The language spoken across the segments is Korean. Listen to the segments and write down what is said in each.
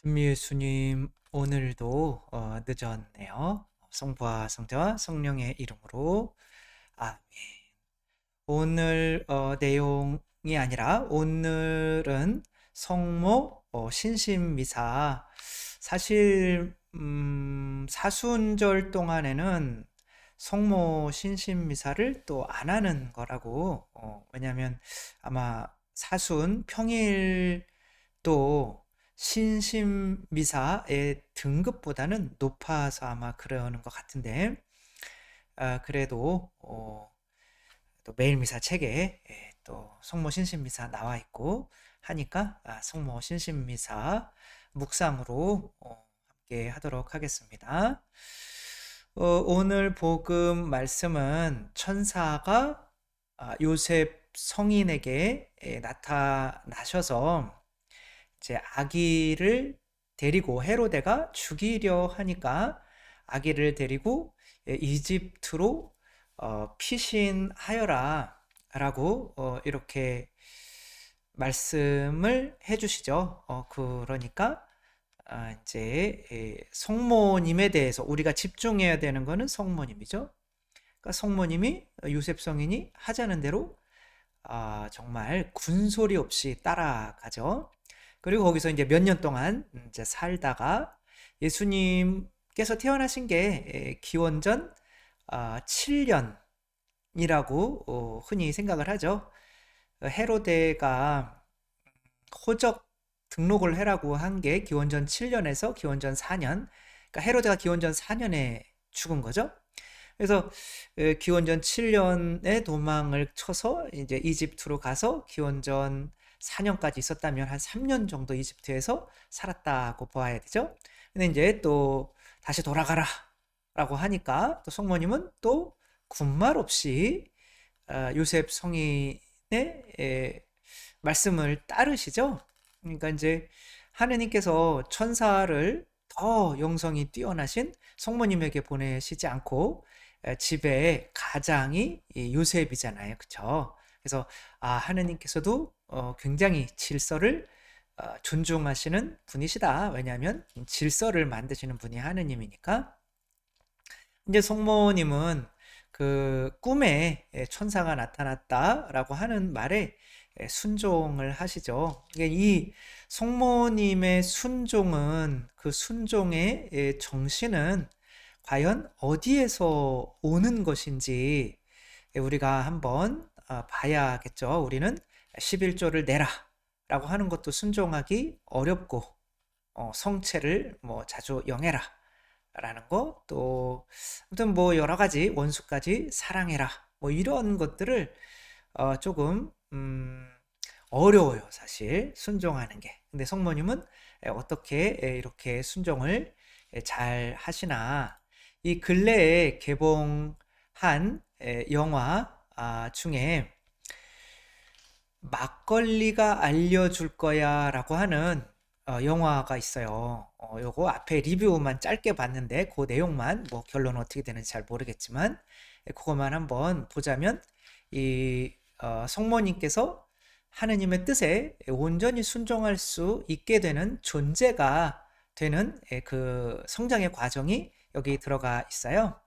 준미 예수님, 오늘도 늦었네요. 성부와 성자와 성령의 이름으로 아멘. 오늘 내용이 아니라 오늘은 성모 신심미사. 사실 사순절 동안에는 성모 신심미사를 또 안 하는 거라고. 왜냐하면 아마 사순 평일 또 신심미사의 등급보다는 높아서 아마 그러는 것 같은데, 그래도 또 매일 미사 책에 또 성모 신심미사 나와 있고 하니까 성모 신심미사 묵상으로 함께 하도록 하겠습니다. 오늘 복음 말씀은 천사가 요셉 성인에게 나타나셔서 이제 아기를 데리고, 헤로데가 죽이려 하니까 아기를 데리고 이집트로 피신하여라 라고 이렇게 말씀을 해주시죠. 그러니까 이제 성모님에 대해서 우리가 집중해야 되는 거는 성모님이죠. 그러니까 성모님이 요셉 성인이 하자는 대로 정말 군소리 없이 따라가죠. 그리고 거기서 이제 몇 년 동안 이제 살다가 예수님께서 태어나신 게 기원전 7년이라고 흔히 생각을 하죠. 헤로데가 호적 등록을 해라고 한 게 기원전 7년에서 기원전 4년. 그러니까 헤로데가 기원전 4년에 죽은 거죠. 그래서 기원전 7년에 도망을 쳐서 이제 이집트로 가서 기원전 4년까지 있었다면 한 3년 정도 이집트에서 살았다고 보아야 되죠. 근데 이제 또 다시 돌아가라 라고 하니까 또 성모님은 또 군말 없이 요셉 성인의 말씀을 따르시죠. 그러니까 이제 하느님께서 천사를 더 영성이 뛰어나신 성모님에게 보내시지 않고 집에 가장이 요셉이잖아요. 그쵸? 그래서 하느님께서도 굉장히 질서를 존중하시는 분이시다. 왜냐하면 질서를 만드시는 분이 하느님이니까. 이제 성모님은 그 꿈에 천사가 나타났다라고 하는 말에 순종을 하시죠. 이 성모님의 순종은, 그 순종의 정신은 과연 어디에서 오는 것인지 우리가 한번 봐야겠죠. 우리는 11조를 내라 라고 하는 것도 순종하기 어렵고, 성체를 뭐 자주 영해라 라는 거, 또 아무튼 뭐 여러 가지 원수까지 사랑해라, 뭐 이런 것들을 조금 어려워요, 사실 순종하는 게. 근데 성모님은 어떻게 이렇게 순종을 잘 하시나. 이 근래에 개봉한 영화 중에 막걸리가 알려줄 거야 라고 하는 영화가 있어요. 요거 앞에 리뷰만 짧게 봤는데 그 내용만, 뭐 결론 어떻게 되는지 잘 모르겠지만 그것만 한번 보자면, 이 성모님께서 하느님의 뜻에 온전히 순종할 수 있게 되는 존재가 되는 그 성장의 과정이 여기 들어가 있어요.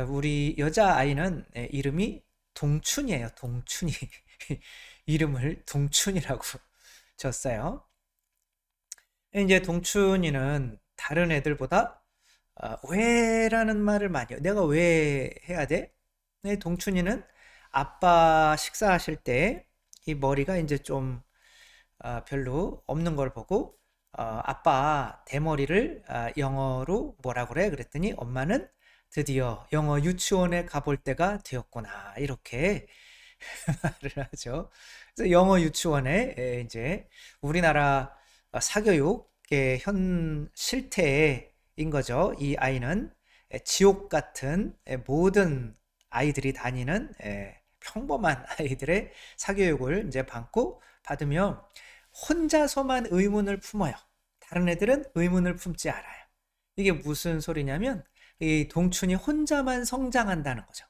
우리 여자아이는 이름이 동춘이에요. 동춘이. 이름을 동춘이라고 졌어요. 이제 동춘이는 다른 애들보다 왜라는 말을 많이 해요. 내가 왜 해야 돼? 네, 동춘이는 아빠 식사하실 때 이 머리가 이제 좀 별로 없는 걸 보고 아빠 대머리를 영어로 뭐라 그래? 그랬더니 엄마는 드디어 영어 유치원에 가볼 때가 되었구나, 이렇게 말을 하죠. 그래서 영어 유치원에 이제 우리나라 사교육의 현 실태인 거죠. 이 아이는 지옥 같은 모든 아이들이 다니는 평범한 아이들의 사교육을 이제 받으며 혼자서만 의문을 품어요. 다른 애들은 의문을 품지 않아요. 이게 무슨 소리냐면 이 동춘이 혼자만 성장한다는 거죠.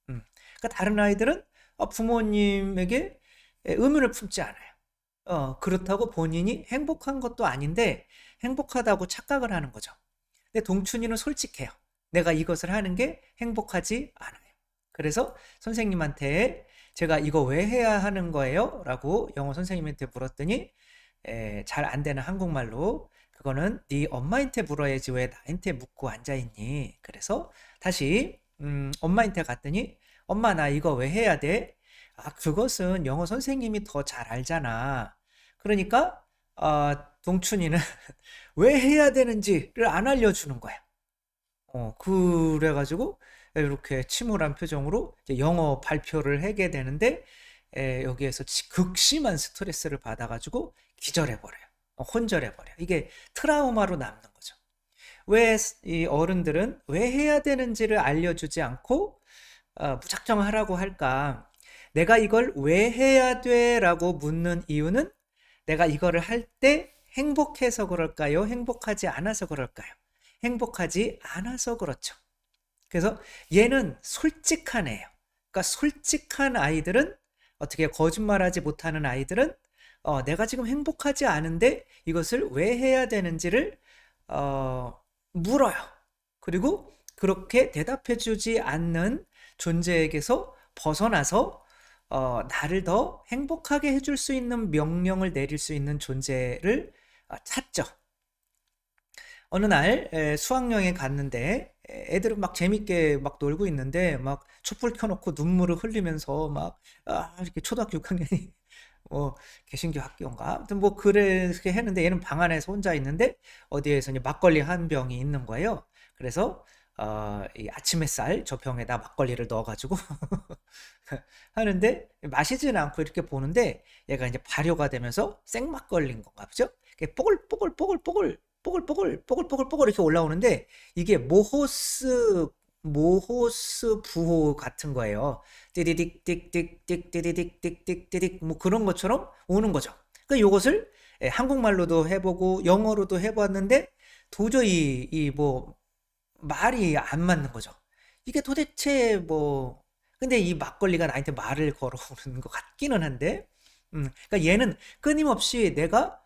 그러니까 다른 아이들은 부모님에게 의문을 품지 않아요. 그렇다고 본인이 행복한 것도 아닌데 행복하다고 착각을 하는 거죠. 근데 동춘이는 솔직해요. 내가 이것을 하는 게 행복하지 않아요. 그래서 선생님한테 제가 이거 왜 해야 하는 거예요? 라고 영어 선생님한테 물었더니 잘 안 되는 한국말로 그거는 네 엄마한테 물어야지 왜 나한테 묻고 앉아있니? 그래서 다시 엄마한테 갔더니 엄마 나 이거 왜 해야 돼? 아 그것은 영어 선생님이 더 잘 알잖아. 그러니까 동춘이는 왜 해야 되는지를 안 알려주는 거야. 그래가지고 이렇게 침울한 표정으로 이제 영어 발표를 하게 되는데 여기에서 극심한 스트레스를 받아가지고 기절해버려요. 혼절해버려요. 이게 트라우마로 남는 거죠. 왜 이 어른들은 왜 해야 되는지를 알려주지 않고 무작정 하라고 할까? 내가 이걸 왜 해야 돼? 라고 묻는 이유는 내가 이거를 할 때 행복해서 그럴까요? 행복하지 않아서 그럴까요? 행복하지 않아서 그렇죠. 그래서 얘는 솔직한 애예요. 그러니까 솔직한 아이들은 어떻게 거짓말하지 못하는 아이들은 내가 지금 행복하지 않은데 이것을 왜 해야 되는지를 물어요. 그리고 그렇게 대답해주지 않는 존재에게서 벗어나서 나를 더 행복하게 해줄 수 있는 명령을 내릴 수 있는 존재를 찾죠. 어느 날 수학여행 갔는데 애들은 막 재밌게 막 놀고 있는데 막 촛불 켜놓고 눈물을 흘리면서 막 이렇게 초등학교 6학년이 개신교 학교인가? 아무튼 뭐 그렇게 했는데 얘는 방 안에서 혼자 있는데 어디에서 이제 막걸리 한 병이 있는 거예요. 그래서 이 아침 햇살 저 병에다 막걸리를 넣어가지고 하는데 마시지는 않고 이렇게 보는데 얘가 이제 발효가 되면서 생막걸리인 건가 보죠? 뽀글뽀글뽀글뽀글 뽀글뽀글 이렇게 올라오는데 이게 모호스 부호 같은 거예요. 띠디딕 띡띡 띡 띠디딕 띡띡 뭐 그런 것처럼 오는 거죠. 그러니까 요것을 한국말로도 해보고 영어로도 해봤는데 도저히 이 뭐 말이 안 맞는 거죠. 이게 도대체 뭐 근데 이 막걸리가 나한테 말을 걸어오는 것 같기는 한데 그러니까 얘는 끊임없이 내가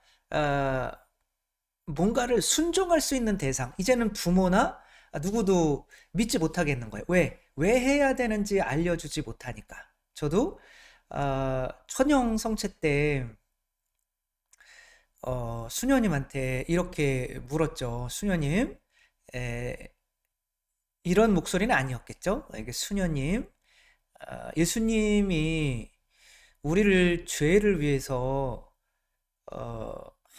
뭔가를 순종할 수 있는 대상 이제는 부모나 누구도 믿지 못하겠는 거예요. 왜 해야 되는지 알려주지 못하니까. 저도 천영 성체 때 수녀님한테 이렇게 물었죠. 수녀님 이런 목소리는 아니었겠죠? 이게 수녀님 예수님이 우리를 죄를 위해서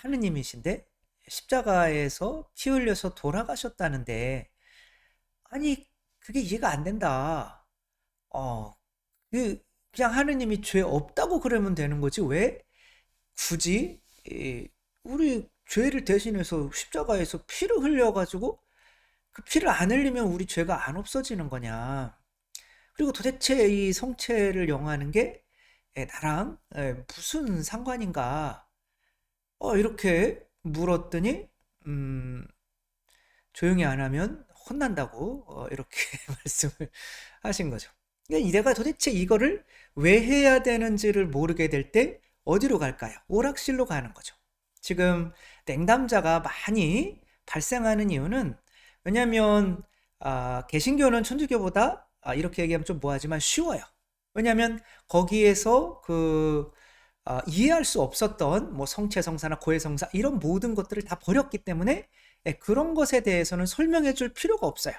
하느님이신데 십자가에서 피 흘려서 돌아가셨다는데 아니 그게 이해가 안 된다. 어, 그냥 하느님이 죄 없다고 그러면 되는 거지 왜 굳이 우리 죄를 대신해서 십자가에서 피를 흘려가지고 그 피를 안 흘리면 우리 죄가 안 없어지는 거냐. 그리고 도대체 이 성체를 영하는 게 나랑 무슨 상관인가 이렇게 물었더니 조용히 안 하면 혼난다고 이렇게 말씀을 하신 거죠. 그러니까 내가 도대체 이거를 왜 해야 되는지를 모르게 될 때 어디로 갈까요? 오락실로 가는 거죠. 지금 냉담자가 많이 발생하는 이유는 왜냐하면 개신교는 천주교보다 이렇게 얘기하면 좀 뭐하지만 쉬워요. 왜냐하면 거기에서 이해할 수 없었던 뭐 성체성사나 고해성사 이런 모든 것들을 다 버렸기 때문에 그런 것에 대해서는 설명해 줄 필요가 없어요.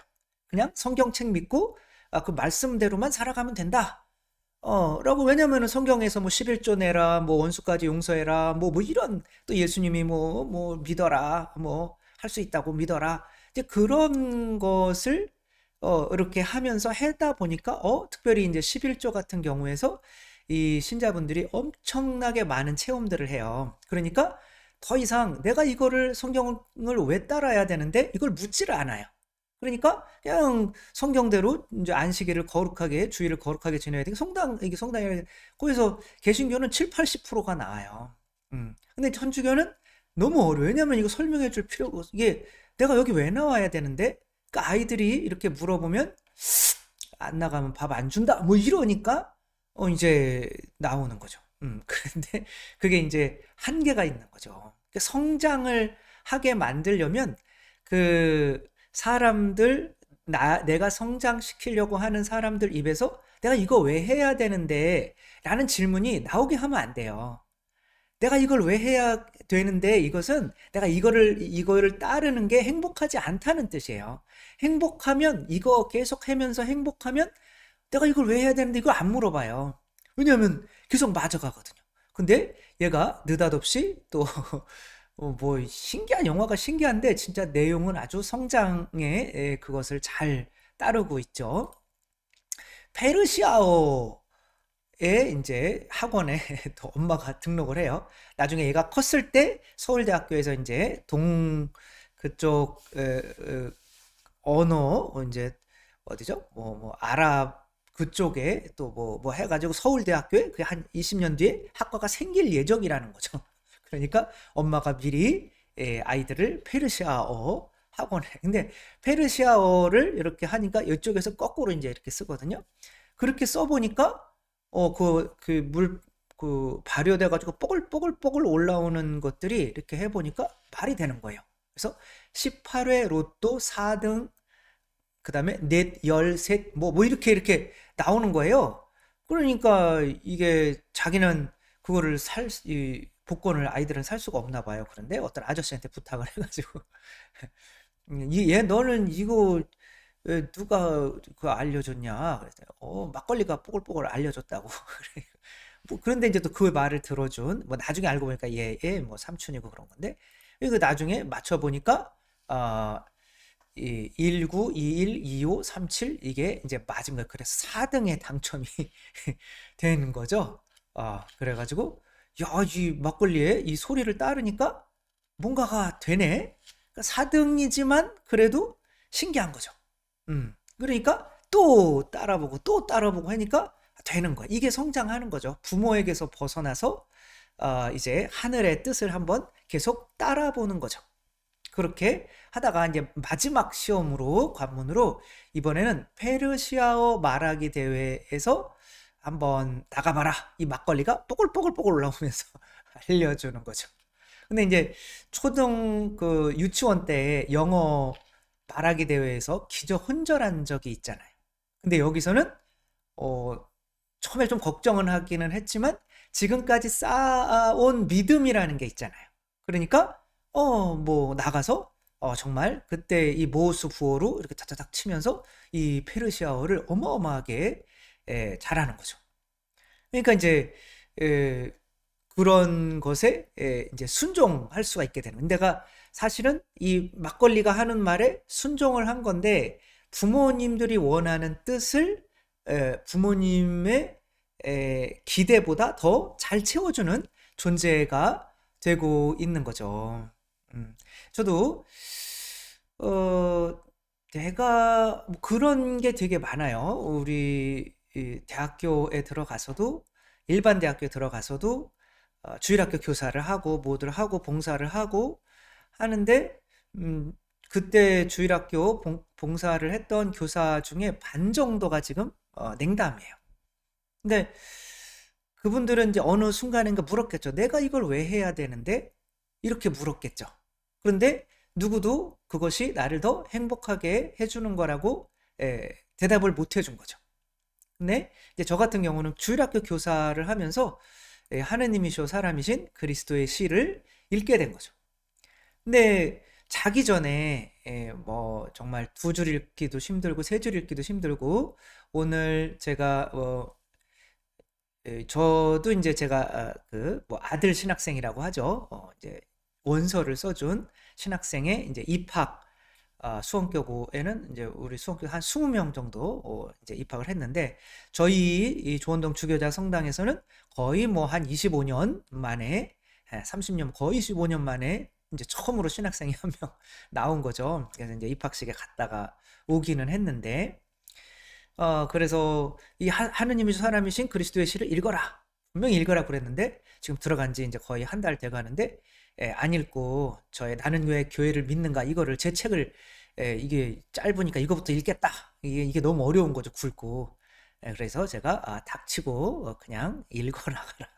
그냥 성경책 믿고 그 말씀대로만 살아가면 된다. 라고 왜냐면은 성경에서 뭐 11조 내라, 뭐 원수까지 용서해라, 뭐 이런 또 예수님이 뭐 믿어라, 뭐 할 수 있다고 믿어라. 이제 그런 것을 이렇게 하면서 하다 보니까 특별히 이제 11조 같은 경우에서 이 신자분들이 엄청나게 많은 체험들을 해요. 그러니까 더 이상 내가 이거를 성경을 왜 따라야 되는데 이걸 묻지를 않아요. 그러니까 그냥 성경대로 이제 안식일을 거룩하게 주일을 거룩하게 지내야 되고 이게 성당에 거기서 개신교는 7, 80%가 나와요. 근데 천주교는 너무 어려워요. 왜냐면 이거 설명해 줄 필요가 없어. 이게 내가 여기 왜 나와야 되는데? 그러니까 아이들이 이렇게 물어보면 안 나가면 밥 안 준다. 뭐 이러니까 이제 나오는 거죠. 그런데 그게 이제 한계가 있는 거죠. 그러니까 성장을 하게 만들려면 그 사람들, 내가 성장시키려고 하는 사람들 입에서 내가 이거 왜 해야 되는데? 라는 질문이 나오게 하면 안 돼요. 내가 이걸 왜 해야 되는데 이것은 내가 이거를 따르는 게 행복하지 않다는 뜻이에요. 행복하면 이거 계속 하면서 행복하면 내가 이걸 왜 해야 되는데 이걸 안 물어봐요. 왜냐하면 계속 맞아가거든요. 근데 얘가 느닷없이 또 뭐 신기한 영화가 신기한데 진짜 내용은 아주 성장의 그것을 잘 따르고 있죠. 페르시아어에 이제 학원에 또 엄마가 등록을 해요. 나중에 얘가 컸을 때 서울대학교에서 이제 그쪽 언어 이제 어디죠? 뭐 아랍 그쪽에 또 뭐 해가지고 서울대학교에 그 한 20년 뒤에 학과가 생길 예정이라는 거죠. 그러니까 엄마가 미리 아이들을 페르시아어 학원에. 근데 페르시아어를 이렇게 하니까 이쪽에서 거꾸로 이제 이렇게 쓰거든요. 그렇게 써보니까 그 발효돼 가지고 뽀글뽀글뽀글 올라오는 것들이 이렇게 해보니까 말이 되는 거예요. 그래서 18회 로또 4등, 그 다음에 넷, 열, 셋, 뭐 이렇게 나오는 거예요. 그러니까 이게 자기는 그거를 이 복권을 아이들은 살 수가 없나 봐요. 그런데 어떤 아저씨한테 부탁을 해가지고 얘 너는 이거 왜 누가 그 알려줬냐? 그랬더니 막걸리가 뽀글뽀글 알려줬다고. 뭐 그런데 이제 또 그 말을 들어준 뭐 나중에 알고 보니까 얘뭐 삼촌이고 그런 건데 이거 나중에 맞춰 보니까 어, 19, 21, 25, 37 이게 이제 맞은 거예요. 그래서 4등에 당첨이 되는 거죠. 그래가지고 야, 이 막걸리에 이 소리를 따르니까 뭔가가 되네. 그러니까 4등이지만 그래도 신기한 거죠. 그러니까 또 따라보고 하니까 되는 거야. 이게 성장하는 거죠. 부모에게서 벗어나서 이제 하늘의 뜻을 한번 계속 따라보는 거죠. 그렇게 하다가 이제 마지막 시험으로 관문으로 이번에는 페르시아어 말하기 대회에서 한번 나가봐라. 이 막걸리가 뽀글뽀글뽀글 올라오면서 알려주는 거죠. 근데 이제 그 유치원 때 영어 말하기 대회에서 기저훈절한 적이 있잖아요. 근데 여기서는 어, 처음에 좀 걱정은 하기는 했지만 지금까지 쌓아온 믿음이라는 게 있잖아요. 그러니까 뭐 나가서 정말 그때 이 모수 부호로 이렇게 타타닥 치면서 이 페르시아어를 어마어마하게 잘하는 거죠. 그러니까 이제 에, 그런 것에 이제 순종할 수가 있게 되는. 내가 사실은 이 막걸리가 하는 말에 순종을 한 건데 부모님들이 원하는 뜻을 부모님의 기대보다 더 잘 채워주는 존재가 되고 있는 거죠. 저도 어, 내가 뭐 그런 게 되게 많아요. 우리 이 대학교에 들어가서도 일반 대학교에 들어가서도 주일학교 교사를 하고 뭐들 하고 봉사를 하고 하는데 음, 그때 주일학교 봉사를 했던 교사 중에 반 정도가 지금 냉담이에요. 근데 그분들은 이제 어느 순간인가 물었겠죠. 내가 이걸 왜 해야 되는데? 이렇게 물었겠죠. 그런데 누구도 그것이 나를 더 행복하게 해주는 거라고 대답을 못 해준 거죠. 근데 이제 저 같은 경우는 주일학교 교사를 하면서 하느님이시오 사람이신 그리스도의 시를 읽게 된 거죠. 근데 자기 전에 뭐 정말 두 줄 읽기도 힘들고 세 줄 읽기도 힘들고 오늘 제가 저도 이제 제가 그 뭐 아들 신학생이라고 하죠. 이제 원서를 써준 신학생의 이제 입학 수원교구에는 이제 우리 수원교 한 20명 정도 이제 입학을 했는데 저희 이 조원동 주교자 성당에서는 거의 뭐 한 25년 만에 30년 거의 15년 만에 이제 처음으로 신학생이 한 명 나온 거죠. 그래서 이제 입학식에 갔다가 오기는 했는데 그래서 이 하느님이 사람이신 그리스도의 시를 읽어라. 분명히 읽어라 그랬는데 지금 들어간 지 이제 거의 한 달 돼 가는데 안 읽고 저의 나는 왜 교회를 믿는가 이거를 제 책을 이게 짧으니까 이거부터 읽겠다. 이게 너무 어려운 거죠. 굵고. 그래서 제가 닥치고 그냥 읽어나가라.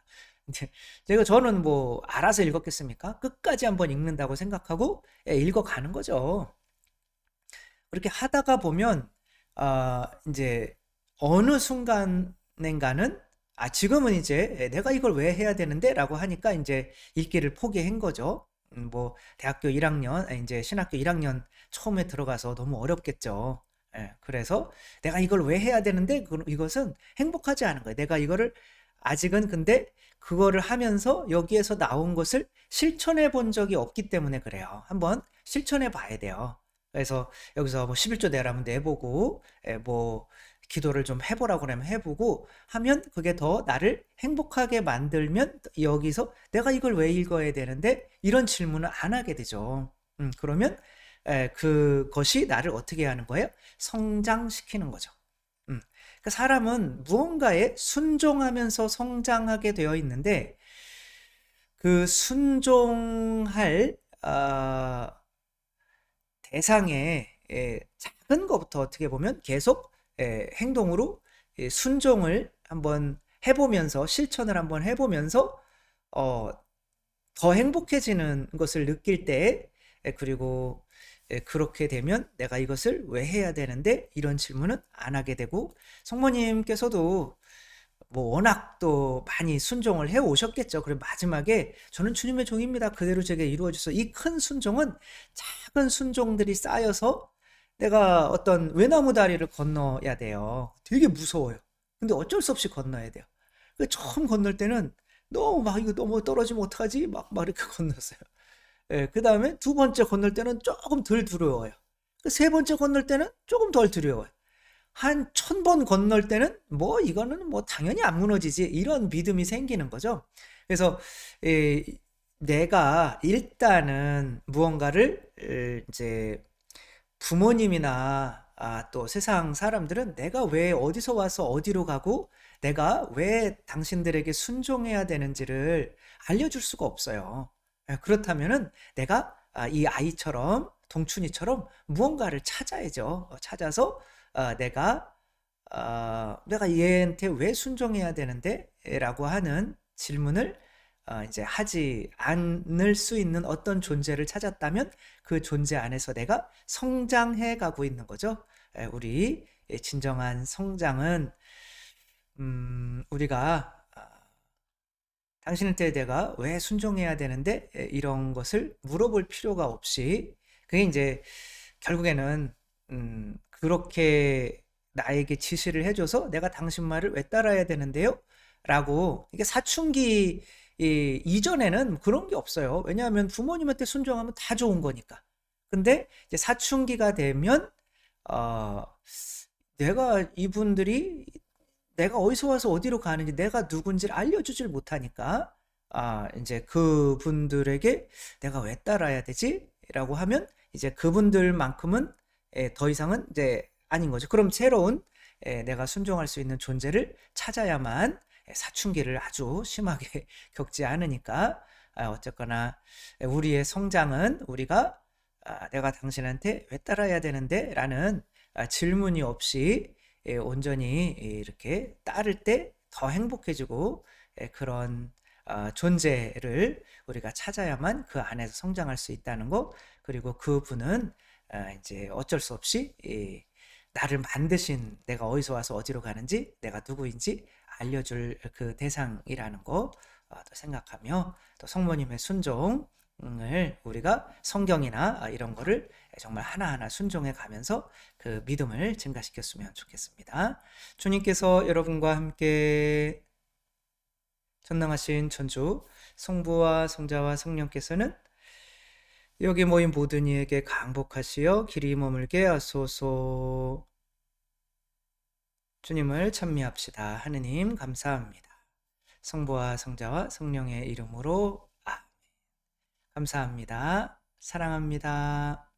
이제 저는 뭐 알아서 읽었겠습니까? 끝까지 한번 읽는다고 생각하고 읽어가는 거죠. 그렇게 하다가 보면 이제 어느 순간인가는 지금은 이제 내가 이걸 왜 해야 되는데라고 하니까 이제 읽기를 포기한 거죠. 뭐 대학교 1학년, 이제 신학교 1학년 처음에 들어가서 너무 어렵겠죠. 그래서 내가 이걸 왜 해야 되는데 이것은 행복하지 않은 거예요. 내가 이거를 아직은 근데 그거를 하면서 여기에서 나온 것을 실천해 본 적이 없기 때문에 그래요. 한번 실천해 봐야 돼요. 그래서 여기서 뭐 11조 내라면 내보고, 뭐 기도를 좀 해보라고 그러면 해보고 하면 그게 더 나를 행복하게 만들면 여기서 내가 이걸 왜 읽어야 되는데 이런 질문을 안 하게 되죠. 그러면 그것이 나를 어떻게 하는 거예요? 성장시키는 거죠. 그러니까 사람은 무언가에 순종하면서 성장하게 되어 있는데 그 순종할 대상의 작은 것부터 어떻게 보면 계속 행동으로 순종을 한번 해보면서 실천을 한번 해보면서 어, 더 행복해지는 것을 느낄 때 그리고 그렇게 되면 내가 이것을 왜 해야 되는데 이런 질문은 안 하게 되고 성모님께서도 뭐 워낙 또 많이 순종을 해 오셨겠죠. 그리고 마지막에 저는 주님의 종입니다. 그대로 제게 이루어 주소. 이 큰 순종은 작은 순종들이 쌓여서 내가 어떤 외나무 다리를 건너야 돼요. 되게 무서워요. 근데 어쩔 수 없이 건너야 돼요. 처음 건널 때는 너무 막 이거 너무 떨어지면 어떡하지? 막 이렇게 건넜어요. 그 다음에 두 번째 건널 때는 조금 덜 두려워요. 세 번째 건널 때는 조금 덜 두려워요. 한 1000번 건널 때는 뭐 이거는 뭐 당연히 안 무너지지 이런 믿음이 생기는 거죠. 그래서 내가 일단은 무언가를 이제 부모님이나 또 세상 사람들은 내가 왜 어디서 와서 어디로 가고 내가 왜 당신들에게 순종해야 되는지를 알려줄 수가 없어요. 그렇다면은 내가 이 아이처럼 동춘이처럼 무언가를 찾아야죠. 찾아서 내가 얘한테 왜 순종해야 되는데? 라고 하는 질문을 이제 하지 않을 수 있는 어떤 존재를 찾았다면 그 존재 안에서 내가 성장해 가고 있는 거죠. 우리 진정한 성장은 우리가 당신한테 내가 왜 순종해야 되는데 이런 것을 물어볼 필요가 없이 그게 이제 결국에는 그렇게 나에게 지시를 해줘서 내가 당신 말을 왜 따라야 되는데요? 라고 이게 사춘기 이전에는 그런 게 없어요. 왜냐하면 부모님한테 순종하면 다 좋은 거니까. 근데 이제 사춘기가 되면 어, 내가 어디서 와서 어디로 가는지 내가 누군지를 알려주질 못하니까 이제 그분들에게 내가 왜 따라야 되지? 라고 하면 이제 그분들만큼은 더 이상은 이제 아닌 거죠. 그럼 새로운 내가 순종할 수 있는 존재를 찾아야만 사춘기를 아주 심하게 겪지 않으니까 어쨌거나 우리의 성장은 우리가 내가 당신한테 왜 따라야 되는데? 라는 질문이 없이 온전히 이렇게 따를 때 더 행복해지고 그런 존재를 우리가 찾아야만 그 안에서 성장할 수 있다는 거. 그리고 그분은 이제 어쩔 수 없이 나를 만드신 내가 어디서 와서 어디로 가는지 내가 누구인지 알려줄 그 대상이라는 거 또 생각하며 또 성모님의 순종을 우리가 성경이나 이런 거를 정말 하나하나 순종해 가면서 그 믿음을 증가시켰으면 좋겠습니다. 주님께서 여러분과 함께 전능하신 천주 성부와 성자와 성령께서는 여기 모인 모든 이에게 강복하시어 길이 머물게 하소서. 주님을 찬미합시다. 하느님 감사합니다. 성부와 성자와 성령의 이름으로 감사합니다. 사랑합니다.